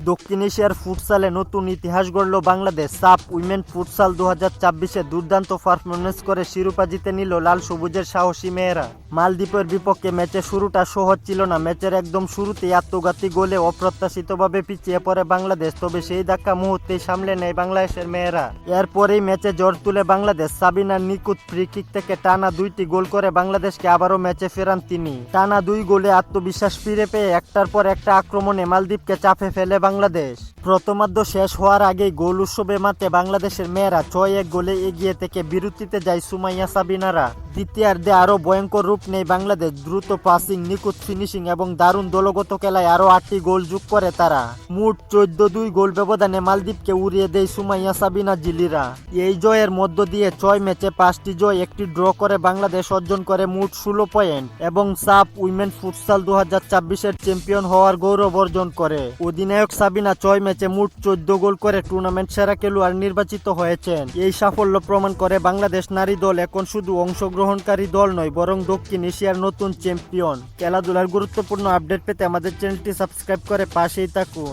দক্ষিণ এশিয়ার ফুটসালে নতুন ইতিহাস গড়ল বাংলাদেশ। সাফ উইমেন ফুটসাল 2024-এ দুর্দান্ত পারফরমেন্স করে শিরোপা জিতে নিল লাল সবুজের সাহসী মেয়েরা। মালদ্বীপের বিপক্ষে ম্যাচের শুরুটা সহজ ছিল না। ম্যাচের একদম শুরুতেই আত্মঘাতী গোলে অপ্রত্যাশিতভাবে পিছিয়ে পড়ে বাংলাদেশ, তবে সেই ধাক্কা মুহূর্তেই সামলে নেয় বাংলাদেশের মেয়েরা। এরপরেই ম্যাচে জ্বর তুলে বাংলাদেশ। সাবিনার নিখুঁত ফ্রি কিক থেকে টানা 2টি গোল করে বাংলাদেশকে আবারও ম্যাচে ফেরান তিনি। টানা 2 গোলে আত্মবিশ্বাস ফিরে পেয়ে একটার পর একটা আক্রমণে মালদ্বীপকে চাপে ফেলে বাংলাদেশ। প্রথমার্ধ শেষ হওয়ার আগেই গোল উৎসবে মাতে বাংলাদেশের মেয়েরা 6-1 গোলে এগিয়ে থেকে বিরতিতে যায় সুমাইয়া সাবিনারা। দ্বিতীয়ার্ধে আরও ভয়ঙ্কর রূপ নেয় বাংলাদেশ। দ্রুত পাসিং, নিখুঁত ফিনিশিং এবং দারুণ দলগত খেলায় আরও 8টি গোল যোগ করে তারা। মোট 14-2 গোল ব্যবধানে মালদ্বীপকে উড়িয়ে দেয় সুমাইয়া সাবিনা জিলিরা। এই জয়ের মধ্য দিয়ে 6 ম্যাচে 5টি জয়, 1টি ড্র করে বাংলাদেশ অর্জন করে মোট 16 পয়েন্ট এবং সাফ উইমেন ফুটসাল 2024-এর চ্যাম্পিয়ন হওয়ার গৌরব অর্জন করে। অধিনায়ক সাবিনা 6 ম্যাচে মোট 14 গোল করে টুর্নামেন্ট সেরা খেলোয়াড় নির্বাচিত হয়েছেন। এই সাফল্য প্রমাণ করে বাংলাদেশ নারী দল এখন শুধু অংশগ্রহণকারী দল নয়, বরং দক্ষিণ এশিয়ার নতুন চ্যাম্পিয়ন। খেলাধুলার গুরুত্বপূর্ণ আপডেট পেতে আমাদের চ্যানেলটি সাবস্ক্রাইব করে পাশেই থাকুন।